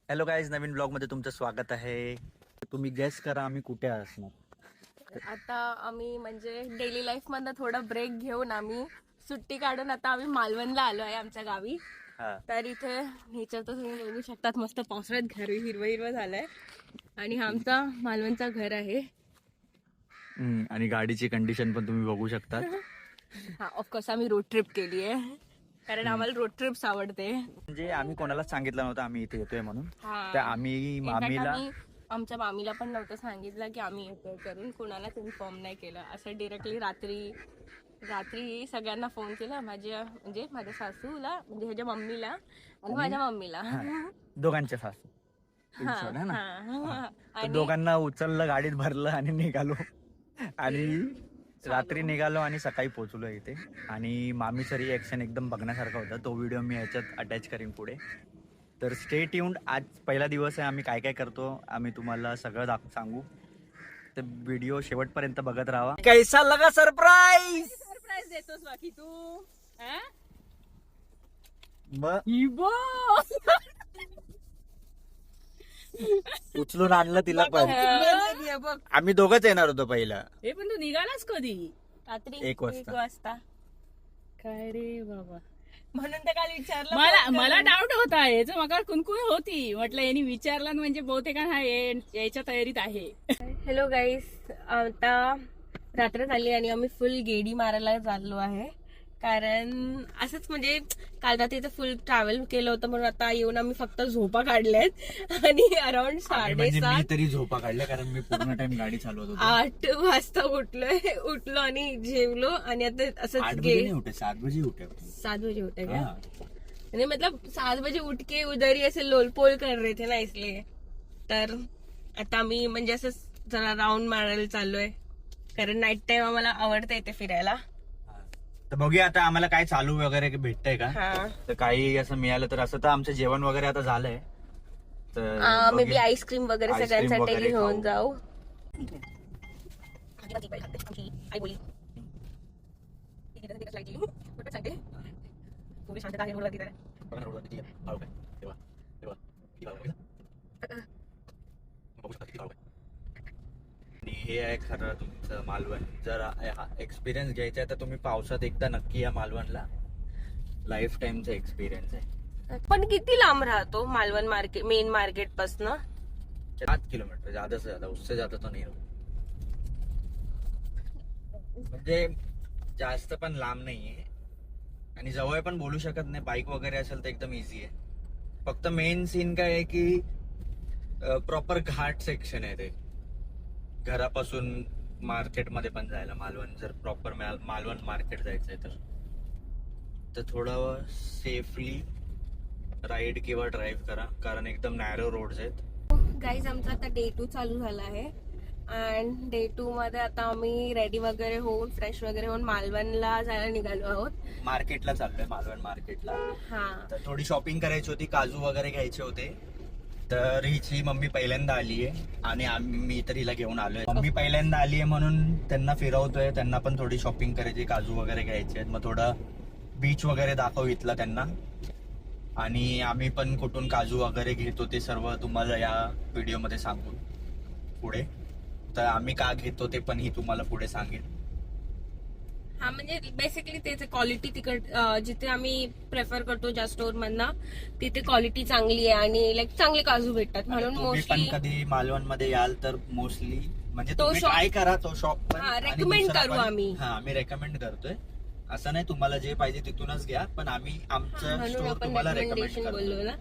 Hello guys, नवीन blog मध्ये तुमचं स्वागत आहे. तुम्ही गेस करा आम्ही कुठे असणार. आता आम्ही म्हणजे डेली लाईफ मधनं थोडा ब्रेक घेऊन आम्ही सुट्टी काढून आता आम्ही मालवणला आलो आहे आमच्या गावी. हा. तर इथे नेचर तर तुम्ही बघू शकतात, मस्त पावसाळ्यात घर हिरवं हिरवं झालंय आणि हा आमचा मालवणचा घर आहे. आणि गाडीची कंडिशन पण तुम्ही बघू शकता. हा, ऑफकोर्स आम्ही रोड ट्रिप केली आहे कारण आम्हाला रोड ट्रिप्स आवडते. म्हणजे आम्ही कोणालाच सांगितलं नव्हतं आम्ही इथे येतोय म्हणून. हा. तर आम्ही मामीला आमच्या मामीला पण नव्हतं सांगितलं की आम्ही येतोय करून, कुणालाच इन्फॉर्म नाही केलं. असं डिरेक्टली रात्री सगळ्यांना फोन केला, म्हणजे माझ्या सासूला, म्हणजे ह्याच्या मम्मीला आणि माझ्या मम्मीला. दोघांच्या सासू हा, है ना. हा. तर आणि दोघांना उचललं, गाडीत भरलं आणि निघालो. आणि रात्री निघालो आणि सकाळी पोहोचलो इथे. आणि मामीचं रिएक्शन एकदम बघण्यासारखा होता. तो व्हिडिओ मी ह्याच्यात अटॅच करीन पुढे. तर स्टे ट्यून्ड. आज पहिला दिवस आहे, आम्ही काय काय करतो आम्ही तुम्हाला सगळं सांगू. तर व्हिडिओ शेवटपर्यंत बघत राहा. कैसा लगा सरप्राईज? सरप्राईज देतोस बाकी तू. उचलून आणलं तिला पण. आम्ही दोघंच येणार होतो पहिला. हे पण तू निघालास कधी? रात्री 1 वाजता. काय रे बाबा, म्हणून तर काल विचारलं. मला डाऊट होता याचं, मका कुणकुण होती. म्हटलं यांनी विचारलं म्हणजे बहुतेक हा याच्या तयारीत आहे. हॅलो गाईस, आता रात्र झाली आणि आम्ही फुल गेडी मारायला चाललो आहे. कारण असंच म्हणजे काल रात्रीचं फुल ट्रॅव्हल केलं होतं, म्हणून आता येऊन आम्ही फक्त झोपा काढल्यात. आणि अराउंड 7:30 तरी झोपा काढल्या कारण मी पूर्ण टाइम गाडी चालवत होतो. 8 वाजता उठलो आणि जेवलो आणि आता असंच 7 बजे उठे 7 बजे उठे 7 बजे उठे का? आणि मतलब 7 बजे उठ के उधर ही ऐसे लोलपोल कर रहे थे ना, इसलिए. तर आता आम्ही म्हणजे असंच जरा राऊंड मारायला चाललोय कारण नाईट टाइम आम्हाला आवडतं इथे फिरायला. तर बघूया आता आम्हाला काय चालू वगैरे भेटतंय का. हा, तर काही असं मिळालं तर. असं तर आमचं जेवण वगैरे आता झालंय. तर मे बी बघूया. आईस्क्रीम वगैरे आईस्क्रीम सगळ्यांसाठी वगैरे घेऊन खाऊ. जाऊ. आणि हे आहे खरं तुमचं मालवण. जर एक्सपिरियन्स घ्यायचा आहे तर तुम्ही पावसात एकदा नक्की या मालवणला. लाईफ टाइमचा एक्सपिरियन्स आहे. पण किती लांब राहतो मालवण मार्केट, मेन मार्केट पासन? 7 किलोमीटर, ज्यादा से ज्यादा, उससे ज्यादा तो नाही. म्हणजे जास्त पण लांब नाहीये आणि जवळ पण बोलू शकत नाही. बाईक वगैरे असेल तर एकदम इझी आहे. फक्त मेन सीन काय आहे की प्रॉपर घाट सेक्शन आहे ते. घरापासून मार्केटमध्ये पण जायला, मालवण जर प्रॉपर मालवण मार्केट जायचंय तर थोडं सेफली राईड किंवा ड्राईव्ह करा कारण एकदम नॅरो रोड्स आहेत. गाईज, आमचा आता डे 2 चालू झाला आहे. अँड डे 2 मध्ये आता आम्ही रेडी वगैरे होऊन, फ्रेश वगैरे होऊन मालवणला जायला निघालो आहोत. मार्केटला चाललोय, मालवण मार्केटला. हा, तर थोडी शॉपिंग करायची होती, काजू वगैरे घ्यायचे होते. तर हिची मम्मी पहिल्यांदा आलीये आणि मी तर हिला घेऊन आलोय. मम्मी पहिल्यांदा आलीये म्हणून त्यांना फिरवतोय. त्यांना पण थोडी शॉपिंग करायची, काजू वगैरे घ्यायचे आहेत. मग थोडं बीच वगैरे दाखव इथला त्यांना. आणि आम्ही पण कुठून काजू वगैरे घेतो ते सर्व तुम्हाला या व्हिडिओमध्ये सांगू पुढे. तर आम्ही का घेतो ते पण ही तुम्हाला पुढे सांगेन. हा, म्हणजे बेसिकली त्याची क्वालिटी तिकड जिथे आम्ही प्रेफर करतो ज्या स्टोर मधनं, तिथे क्वालिटी चांगली आहे आणि लाईक चांगले काजू भेटतात. म्हणून तुम्ही पण मोस्टली कधी मालवण मध्ये याल तर मोस्टली म्हणजे तो तुम्ही shop- ट्राय करा तो शॉप पण. हा, आणि recommend दुसरा करू पण- आम्ही. हा, आम्ही रेकमेंड करतोय. असं नाही तुम्हाला जे पाहिजे तिथूनच घ्या, पण आम्ही आमचं म्हणून स्टोर आपण तुम्हाला रेकमेंड रेकमेंडेशन बोललो करतो. ना.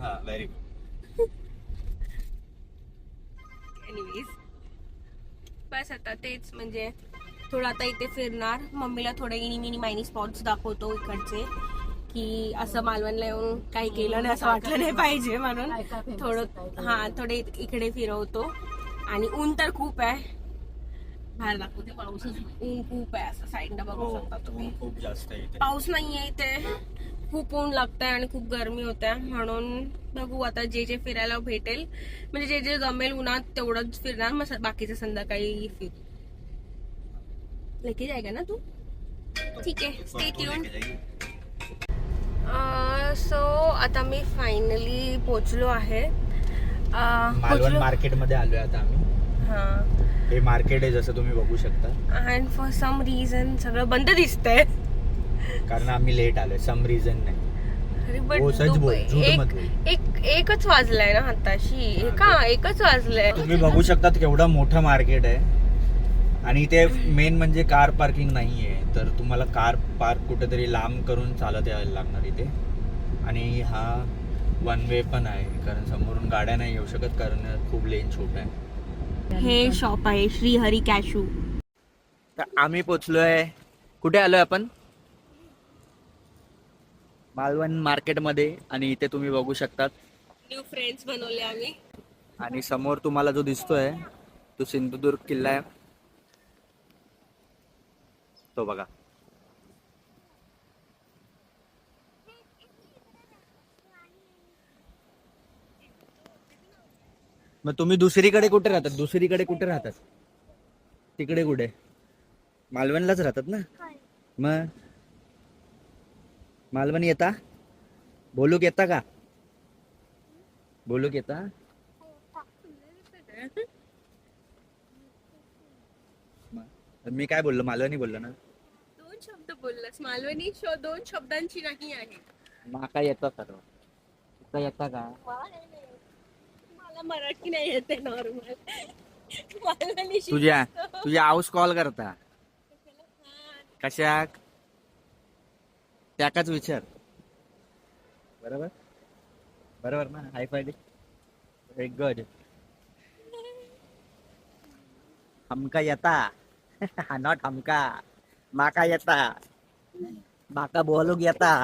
हा, व्हेरी गुड. एनिवेज, बस आता तेच म्हणजे थोडं आता इथे फिरणार. मम्मीला थोडे इनी मिनी मायनी स्पॉट्स दाखवतो इकडचे, की असं मालवणला येऊन काही केलं नाही असं वाटलं नाही पाहिजे म्हणून थोडे इकडे फिरवतो. आणि ऊन तर खूप आहे, बाहेर दाखवते. ऊन खूप आहे, असं साईडला बघू शकता तुम्ही. खूप जास्त आहे इथे. पाऊस नाहीये इथे, खूप ऊन लागतंय आणि खूप गरमी होत्या. म्हणून बघू आता जे जे फिरायला भेटेल, म्हणजे जे जे जमेल उन्हात तेवढंच फिरणार. मग बाकीचं संध्याकाळी फिर. लेके जाएगा ना तू? ठीक आहे, स्टे ट्यून्ड. सो आता मी फायनली पोचलो आहे. मालवण मार्केटमध्ये आलोय आता आम्ही. हां. हे मार्केट आहे जसं तुम्ही बघू शकता. अँड फॉर सम रिझन सगळं बंद दिसतंय. कारण आम्ही लेट आलोय, सम रिझन नाही. अरे हो, सच बोल, झूठ मत बोल. एकच वाजलाय ना आताशी. का एकच वाजलंय. तुम्ही बघू शकता केवढं मोठं मार्केट आहे आणि ते मेन म्हणजे कार पार्किंग नाहीये, तर तुम्हाला कार पार्क कुठेतरी लांब करून चालत यायला लागणार इथे. आणि हा वन वे पण आहे, कारण समोरून गाड्या नाही येऊ शकत कारण खूप लेन छोटा आहे. हे शॉप आहे श्री हरी कॅशू. तर आम्ही पोचलोय. कुठे आलोय आपण? मालवण मार्केटमध्ये. आणि इथे तुम्ही बघू शकतात न्यू फ्रेंड्स बनवले आम्ही. आणि समोर तुम्हाला जो दिसतोय तो सिंधुदुर्ग किल्ला आहे, तो बघा. मग तुम्ही दुसरीकडे कुठे राहतात? दुसरीकडे कुठे राहतात? तिकडे कुठे? मालवणलाच राहतात ना? मग मालवण येता? बोलूक येता का? बोलूक येता? मी काय बोललो? मालवणी बोललो ना. 2 शब्द बोललास. मालवणी 2 शब्दांची नाही आहे. माका येता सर्व. येता का? मला मराठी नाही येते नॉर्मल. मालवणी तुझ्या हाऊस कॉल करता कशाक? त्याकाच विचार. बरोबर बरोबर ना. हाय फाय एक गुड. हमका येता. नॉट हमका. माका येता. माका बोलूक येता.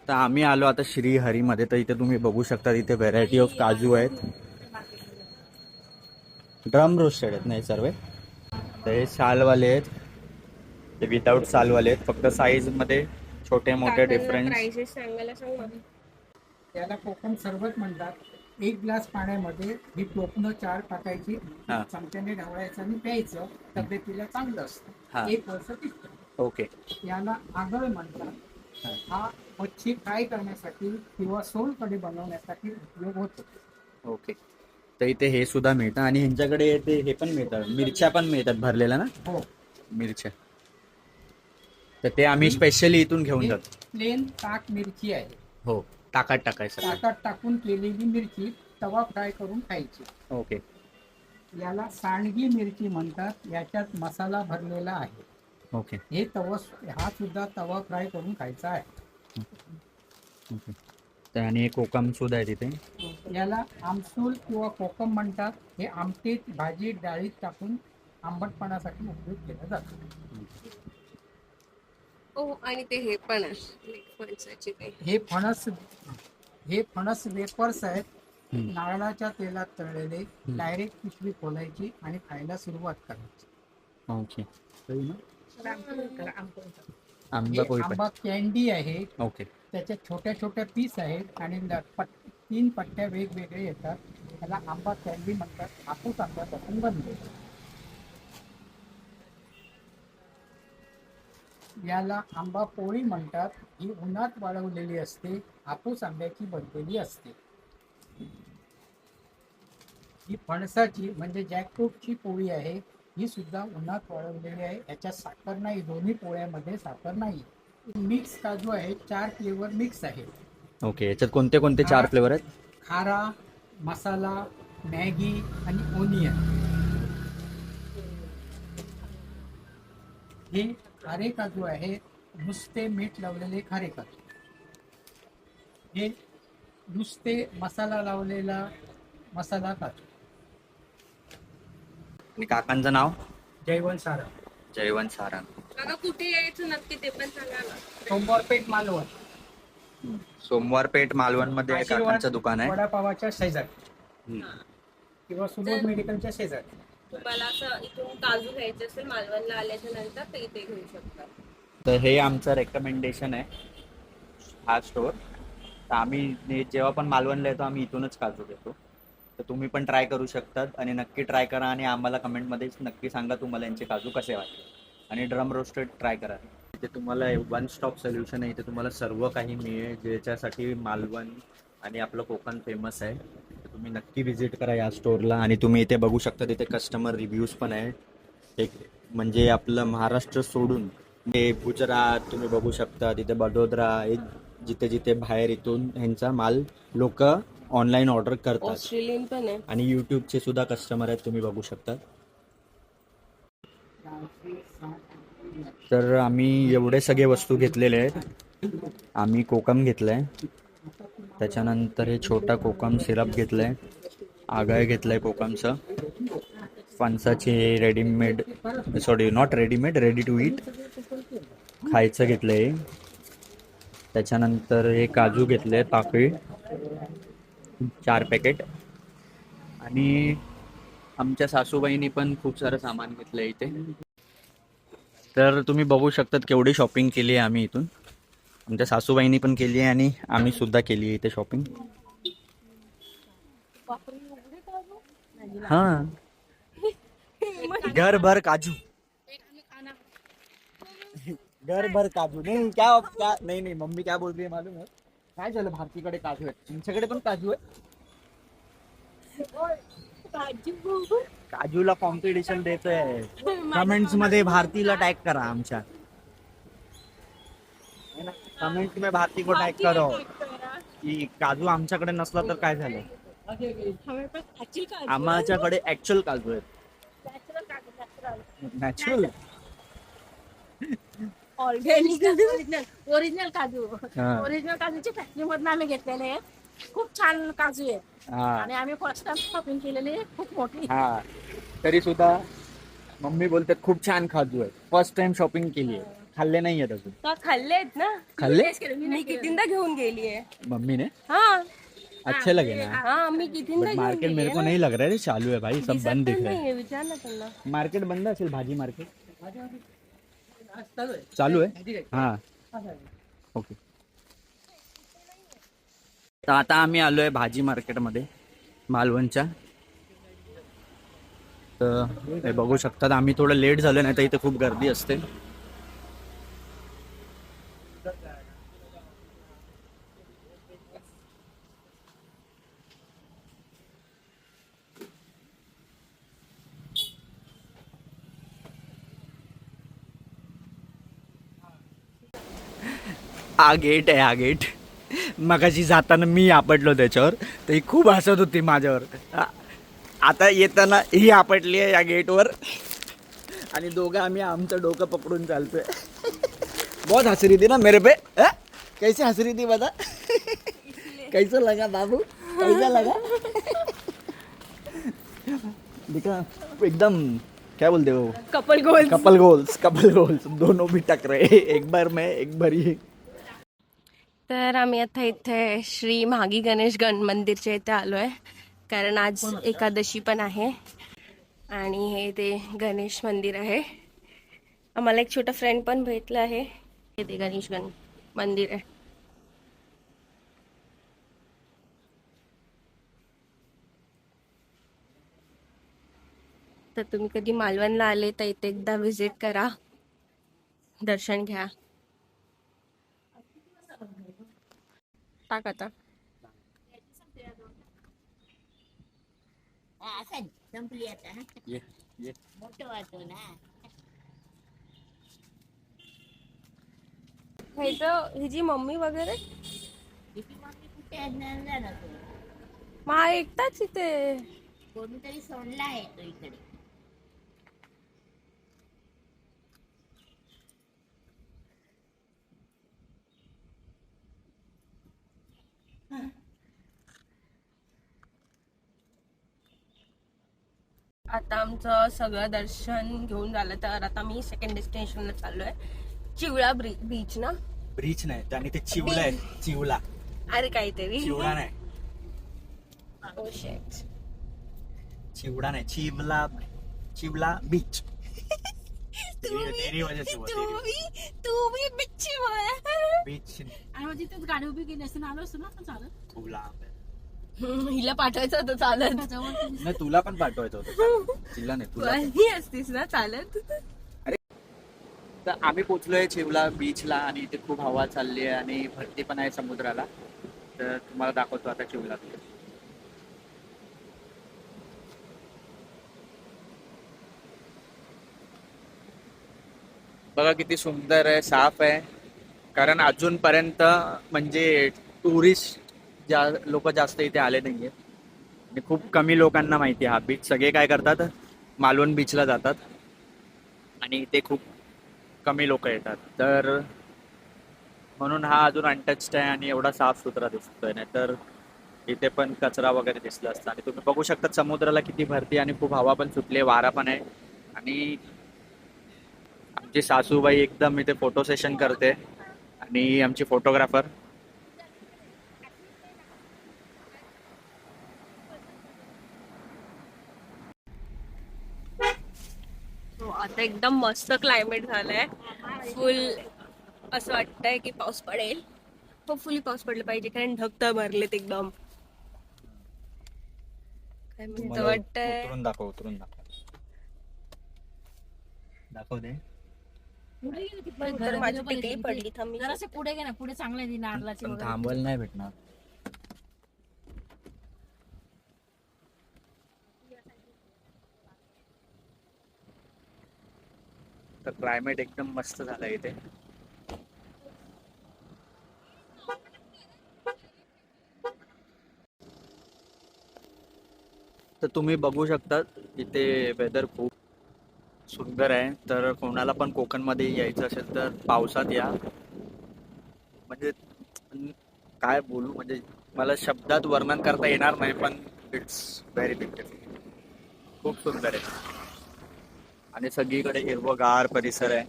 तर आम्ही आलो आता श्री हरी मध्ये. तर इथे तुम्ही बघू शकता, इथे व्हेरायटी ऑफ काजू आहेत. ड्रम रोस्टेड आहेत नाही सर्व. तर हे सालवाले आहेत, ते विदाऊट सालवाले आहेत. फक्त साईज मध्ये छोटे मोठे डिफरन्स. प्राइसेस सांगायला सांग ना. त्याला कोकम सरबत म्हणतात. 1 ग्लास पाण्यामध्ये ही टोपणं 4 टाकायची, हा. चमच्याने ढवळायचं आणि प्यायचं. तब्येतीला चांगलं हा. असतं. 1 वर्ष टिकतं. ओके. याला आगळ म्हणतात. हा मच्छी फ्राय करण्यासाठी किंवा सोलकढी बनवण्यासाठी उपयोग होतो. ओके. तर इथे हे सुद्धा मिळतं आणि ह्यांच्याकडे ते हे पण मिळतात, मिरच्या पण मिळतात भरलेल्या ना. हो, मिरच्या. तर ते आम्ही स्पेशली इथून घेऊन जातो. प्लेन ताक मिरची आहे. हो, ताकात टाकायचं. ताकात टाकून केलेली मिरची तवा फ्राय करून खायची. ओके. याला सांडगी मिरची म्हणतात. याच्यात मसाला भरलेला आहे. ओके. हा सुद्धा तवा फ्राय करून खायचा आहे. ओके. तर आणि एक कोकम सुद्धा आहे तिथे. याला आमसूल किंवा कोकम म्हणतात. हे आमटीत भाजी डाळीत टाकून आंबटपणासाठी उपयोग केला जातो. हो, आणि ते हे पण आहे फणसाचे ते. हे फणस वेपर्स आहेत. हम्म. नारळाच्या तेलात तळलेले. डायरेक्ट पिशवी खोलायची आणि खायला सुरुवात करायची. ओके. हे आंबा कॅन्डी आहे. ओके. त्याच्या छोट्या छोट्या पीस आहेत आणि 3 पट्ट्या वेगवेगळे येतात. त्याला आंबा कॅन्डी म्हणतात. हापूस आंब्यापासून बनते. याला आंबा पोळी म्हणतात. ही उन्हात वाळवलेली असते. हापूस आंब्याची बनलेली असते. ही फणसाची म्हणजे जॅकफ्रूटची पोळी आहे. ही सुद्धा उन्हात वाळवलेली आहे. याच्यात साखर नाही. दोन्ही पोळ्यामध्ये साखर नाही. मिक्स काजू आहे. 4 फ्लेवर मिक्स आहे. ओके. याच्यात कोणते कोणते 4 फ्लेवर आहेत? खारा, मसाला, मॅगी आणि ओनियन. हे खारे काजू आहे. नुसते मीठ लावलेले खारे काजू. हे नुसते मसाला लावलेला मसाला काजू. आणि काकांचं नाव? जयवंत सारा. जयवंत सारंग. काका कुठे यायचं नक्की ते पण सांगा ना. सोमवारपेठ मालवण. सोमवारपेठ मालवण मध्ये आशीर्वाद काकांचं दुकान आहे. वडापावाच्या शेजारी हम्म. किंवा सुबोध मेडिकलच्या शेजारी. तुम्हाला असं इथून काजू घ्यायचे असेल मालवणला आल्याच्या नंतर तर इथे घेऊ शकता. तर हे आमचं रेकमेंडेशन आहे, हा स्टोर. तर आम्ही जेव्हा पण मालवणला येतो आम्ही इथूनच काजू घेतो. तर तुम्ही पण ट्राय करू शकतात आणि नक्की ट्राय करा आणि आम्हाला कमेंटमध्ये नक्की सांगा तुम्हाला यांचे काजू कसे वाटले. आणि ड्रम रोस्टेड ट्राय करा. इथे तुम्हाला वन स्टॉप सोल्युशन आहे. इथे तुम्हाला सर्व काही मिळेल ज्याच्यासाठी मालवण आणि आपलं कोकण फेमस आहे. तर तुम्ही नक्की व्हिजिट करा या स्टोअरला. आणि तुम्ही इथे बघू शकता तिथे कस्टमर रिव्ह्यूज पण आहे. एक म्हणजे आपलं महाराष्ट्र सोडून ते गुजरात तुम्ही बघू शकता, तिथे बडोदरा, जिथे जिथे बाहेर इथून ह्यांचा माल लोक ऑनलाईन ऑर्डर करतात. ऑस्ट्रेलियन पण आहे. आणि यूट्यूबचे सुद्धा कस्टमर आहेत, तुम्ही बघू शकता. तर आम्ही एवढे सगळे वस्तू घेतलेले आहेत. आम्ही कोकम घेतलंय, त्याच्यानंतर हे छोटा कोकम सिरप घेतलंय, आगळ घेतलंय कोकमचं, फणसाचे readymade not readymade, ready to eat खायचं घेतलंय. त्याच्यानंतर हे काजू घेतले पाकळी 4 पॅकेट. आणि आमच्या सासूबाईंनी पण खूप सारं सामान घेतलं आहे इथे. तर तुम्ही बघू शकतात केवढी शॉपिंग केली आहे आम्ही इथून. आमच्या सासूबाईंनी पण केली आहे आणि आम्ही सुद्धा केली आहे इथे शॉपिंग. हां, घरभर काजू, घरभर काजू. नाही क्या नाही मम्मी क्या बोल रही है मालूम है? काय झालं, भारतीकडे काजू आहेत, तुमच्याकडे पण काजू आहे? काजूला कॉम्पिटिशन देतोय. कमेंट्स मध्ये भारतीला टॅग करा आमच्या. कमेंट में भारती को टॅग करो की काजू आमच्याकडे नसला तर काय झालं. आमच्याकडे ऍक्च्युअल काजू आहेत, नॅचरल ओरिजिनल काजू. ओरिजिनल काजूची फॅक्टरी मधून आम्ही घेतलेले आहेत. खूप छान काजू आहेत आणि आम्ही फर्स्ट टाइम शॉपिंग केलेली आहे, खूप मोठी. हा, तरी सुद्धा मम्मी बोलते खूप छान काजू आहे. फर्स्ट टाइम शॉपिंग केली आहे, खाल्ले नाही आहेत अजून. खाल्लेत ना, खाल्ले मी कितींदा घेऊन गेलीये. मम्मी ने. हाँ अच्छे लगे ना. हाँ, मी कितींदा घेऊन मार्केट मेरे को नहीं लग रहा है चालू है भाई, सब बंद दिख रहा है. विचार ना त्यांना. मार्केट बंद असेल, भाजी मार्केट चालू आहे. हा, ओके. तर आता आम्ही आलोय भाजी मार्केटमध्ये मालवणच्या. तर हे बघू शकतात, आम्ही थोडं लेट झालो, नाही तर इथे खूप गर्दी असते. हा गेट आहे, हा गेट. मगाशी जाताना मी आपटलो त्याच्यावर, तर ही खूप हसत होती माझ्यावर. आता येताना ही आपटली आहे या गेटवर आणि दोघं आम्ही आमचं डोकं पकडून चालतोय. बहुत हंस रही थी ना मेरे पे. कैसे हंस रही थी बता. कैसा लगा बाबू, कैसा लगा. देखा एकदम क्या बोलते हो, कपल गोल. कपल गोल्स दोनों भी टकरे, एक बार मैं एक बार ये. तर आम्ही आता इथे श्री महागी गणेश मंदिरच्या इथे आलोय, कारण आज एकादशी पण आहे आणि हे ते गणेश मंदिर आहे. आम्हाला एक छोटा फ्रेंड पण भेटला आहे. हे ते गणेश मंदिर आहे. तर तुम्ही कधी मालवणला आले तर इथे एकदा व्हिजिट करा, दर्शन घ्या. टाक आता. संपली आता. ये मोठं वाटतो ना. हिची मम्मी वगैरे तिची मम्मी कुठे आहे ना तो. मा एकटाच इथे. कोणीतरी सोडला आहे तो इकडे. आता आमचं सगळं दर्शन घेऊन झालं, तर आता मी सेकंड डेस्टिनेशनला चाललोय. चिवळा बीच ना. ब्रिज नाही, त्याने ते चिवला आहे, चिवला. अरे काहीतरी चिवडा नाही, Oh shit. चिवडा नाही, चिवला बीच. तेरी वजह से तू भी बिच्छी बीच आणि मग तिथेच गाडी उभी केली असते ना, आलो असतो ना चालत. खूप लांब आहे. हिला पाठवायचं होतं चालत. नाही, तुला पण पाठवायचं होतं, चिल्ला नाही तुला. ही असतीस ना चालत. तर आम्ही पोचलोय चिवला बीचला आणि इथे खूप हवा चालली आहे आणि भरती पण आहे समुद्राला. तर तुम्हाला दाखवतो आता चिवला. बघा किती सुंदर आहे, साफ आहे. कारण अजूनपर्यंत म्हणजे टुरिस्ट लोक जास्त इथे आले नाहीये आणि खूप कमी लोकांना माहिती आहे हा बीच. सगळे काय करतात, मालवण बीचला जातात आणि इथे खूप कमी लोक येतात. तर म्हणून हा अजून अनटच्ड आहे आणि एवढा साफ सुथरा दिसतोय. नाही तर इथे पण कचरा वगैरे दिसला असता. आणि तुम्ही बघू शकता समुद्राला किती भरती आणि खूप हवा पण सुटली, वारा पण आहे. आणि आमची सासूबाई एकदम इथे फोटो सेशन करते आणि आमची फोटोग्राफर. हो, आता एकदम मस्त क्लायमेट झालंय. फुल असं वाटतंय की पाऊस पडेल. होपफुली पाऊस पडलं पाहिजे कारण ढग भरलेत एकदम. काय म्हणतं वाटतंय. उतरून दाखव, उतरून दाखव. दाखव दे. तर माझी टिकली पडली. थांब मी जरासे पुढे गे ना, पुढे चांगले आहे नारळाची पण वगैरे. थांबवायला नाही भेटणार. तर क्लायमेट एकदम मस्त झालंय इथे. तर तुम्ही बघू शकता इथे वेदर खूप सुंदर आहे. तर कोणाला पण कोकणमध्ये यायचं असेल तर पावसात या. म्हणजे काय बोलू, म्हणजे मला शब्दात वर्णन करता येणार नाही, पण इट्स व्हेरी ब्युटिफुल. खूप सुंदर आहे आणि सगळीकडे हिरवगार परिसर आहे.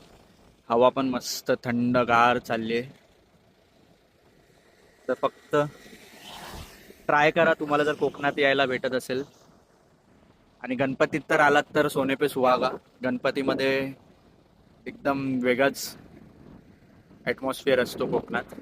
हवा पण मस्त थंडगार चालली आहे. तर फक्त ट्राय करा तुम्हाला जर कोकणात यायला भेटत असेल. आणि गणपतीत तर आलात तर सोने पे सुहागा. गणपतीमध्ये एकदम वेगळाच ॲटमॉस्फिअर असतो कोकणात.